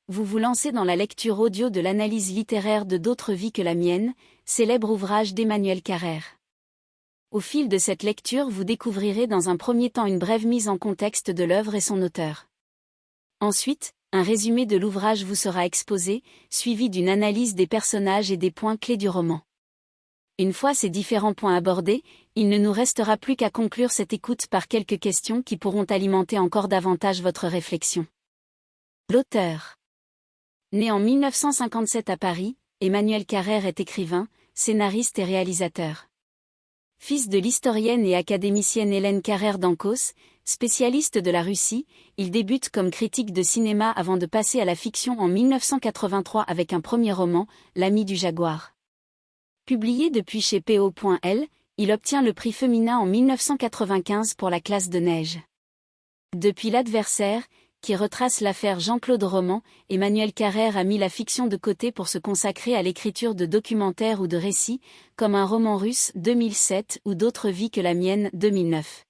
Vous vous lancez dans la lecture audio de l'analyse littéraire de D'autres vies que la mienne, célèbre ouvrage d'Emmanuel Carrère. Au fil de cette lecture, vous découvrirez dans un premier temps une brève mise en contexte de l'œuvre et son auteur. Ensuite, un résumé de l'ouvrage vous sera exposé, suivi d'une analyse des personnages et des points clés du roman. Une fois ces différents points abordés, il ne nous restera plus qu'à conclure cette écoute par quelques questions qui pourront alimenter encore davantage votre réflexion. L'auteur. Né en 1957 à Paris, Emmanuel Carrère est écrivain, scénariste et réalisateur. Fils de l'historienne et académicienne Hélène Carrère d'Ancos, spécialiste de la Russie, il débute comme critique de cinéma avant de passer à la fiction en 1983 avec un premier roman, L'ami du jaguar. Publié depuis chez P.O.L., il obtient le prix Femina en 1995 pour La classe de neige. Depuis L'adversaire, qui retrace l'affaire Jean-Claude Roman, Emmanuel Carrère a mis la fiction de côté pour se consacrer à l'écriture de documentaires ou de récits, comme Un roman russe 2007 ou D'autres vies que la mienne 2009.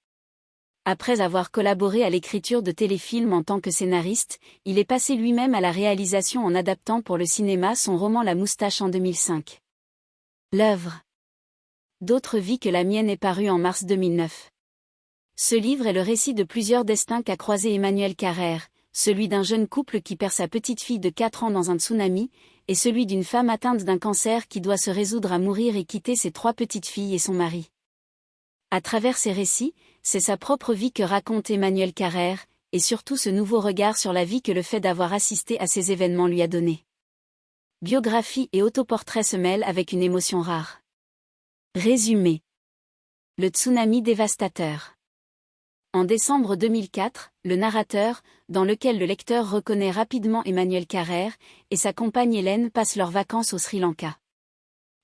Après avoir collaboré à l'écriture de téléfilms en tant que scénariste, il est passé lui-même à la réalisation en adaptant pour le cinéma son roman La moustache en 2005. L'œuvre D'autres vies que la mienne est paru en mars 2009. Ce livre est le récit de plusieurs destins qu'a croisé Emmanuel Carrère, celui d'un jeune couple qui perd sa petite fille de 4 ans dans un tsunami, et celui d'une femme atteinte d'un cancer qui doit se résoudre à mourir et quitter ses 3 petites filles et son mari. À travers ces récits, c'est sa propre vie que raconte Emmanuel Carrère, et surtout ce nouveau regard sur la vie que le fait d'avoir assisté à ces événements lui a donné. Biographie et autoportrait se mêlent avec une émotion rare. Résumé. Le tsunami dévastateur. En décembre 2004, le narrateur, dans lequel le lecteur reconnaît rapidement Emmanuel Carrère, et sa compagne Hélène passent leurs vacances au Sri Lanka.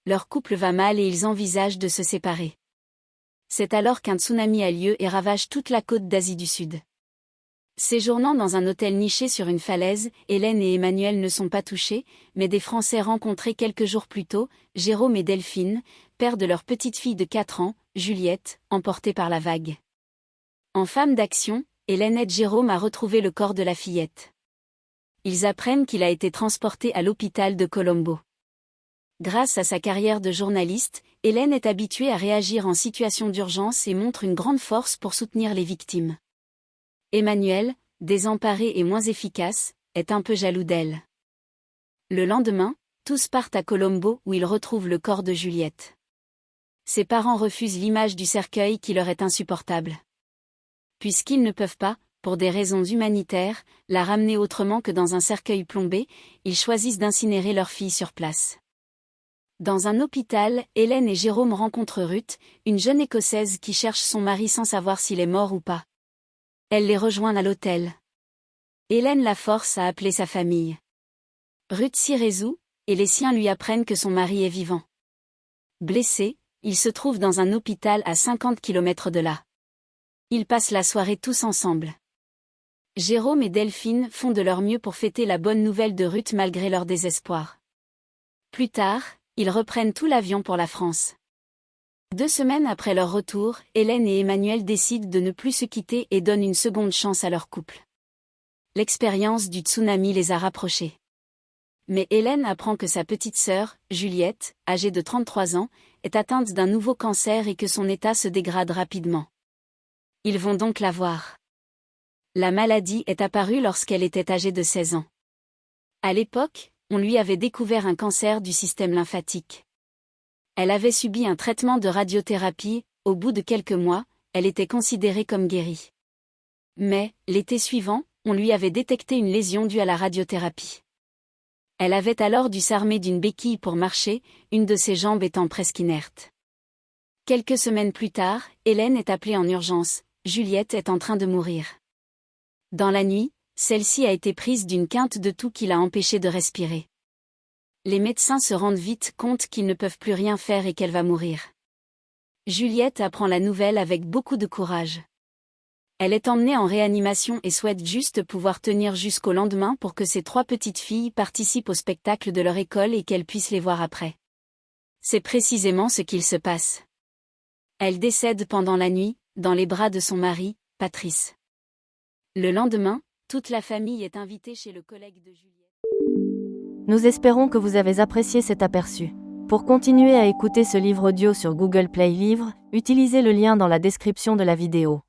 Leur couple va mal et ils envisagent de se séparer. C'est alors qu'un tsunami a lieu et ravage toute la côte d'Asie du Sud. Séjournant dans un hôtel niché sur une falaise, Hélène et Emmanuel ne sont pas touchés, mais des Français rencontrés quelques jours plus tôt, Jérôme et Delphine, pères de leur petite fille de 4 ans, Juliette, emportée par la vague. En femme d'action, Hélène aide Jérôme à retrouver le corps de la fillette. Ils apprennent qu'il a été transporté à l'hôpital de Colombo. Grâce à sa carrière de journaliste, Hélène est habituée à réagir en situation d'urgence et montre une grande force pour soutenir les victimes. Emmanuel, désemparé et moins efficace, est un peu jaloux d'elle. Le lendemain, tous partent à Colombo où ils retrouvent le corps de Juliette. Ses parents refusent l'image du cercueil qui leur est insupportable. Puisqu'ils ne peuvent pas, pour des raisons humanitaires, la ramener autrement que dans un cercueil plombé, ils choisissent d'incinérer leur fille sur place. Dans un hôpital, Hélène et Jérôme rencontrent Ruth, une jeune Écossaise qui cherche son mari sans savoir s'il est mort ou pas. Elle les rejoint à l'hôtel. Hélène la force à appeler sa famille. Ruth s'y résout, et les siens lui apprennent que son mari est vivant. Blessé, il se trouve dans un hôpital à 50 km de là. Ils passent la soirée tous ensemble. Jérôme et Delphine font de leur mieux pour fêter la bonne nouvelle de Ruth malgré leur désespoir. Plus tard, ils reprennent tout l'avion pour la France. 2 semaines après leur retour, Hélène et Emmanuel décident de ne plus se quitter et donnent une seconde chance à leur couple. L'expérience du tsunami les a rapprochés. Mais Hélène apprend que sa petite sœur, Juliette, âgée de 33 ans, est atteinte d'un nouveau cancer et que son état se dégrade rapidement. Ils vont donc la voir. La maladie est apparue lorsqu'elle était âgée de 16 ans. À l'époque, on lui avait découvert un cancer du système lymphatique. Elle avait subi un traitement de radiothérapie, au bout de quelques mois, elle était considérée comme guérie. Mais, l'été suivant, on lui avait détecté une lésion due à la radiothérapie. Elle avait alors dû s'armer d'une béquille pour marcher, une de ses jambes étant presque inerte. Quelques semaines plus tard, Hélène est appelée en urgence, Juliette est en train de mourir. Dans la nuit, celle-ci a été prise d'une quinte de toux qui l'a empêchée de respirer. Les médecins se rendent vite compte qu'ils ne peuvent plus rien faire et qu'elle va mourir. Juliette apprend la nouvelle avec beaucoup de courage. Elle est emmenée en réanimation et souhaite juste pouvoir tenir jusqu'au lendemain pour que ses 3 petites filles participent au spectacle de leur école et qu'elle puisse les voir après. C'est précisément ce qu'il se passe. Elle décède pendant la nuit, dans les bras de son mari, Patrice. Le lendemain, toute la famille est invitée chez le collègue de Juliette. Nous espérons que vous avez apprécié cet aperçu. Pour continuer à écouter ce livre audio sur Google Play Livres, utilisez le lien dans la description de la vidéo.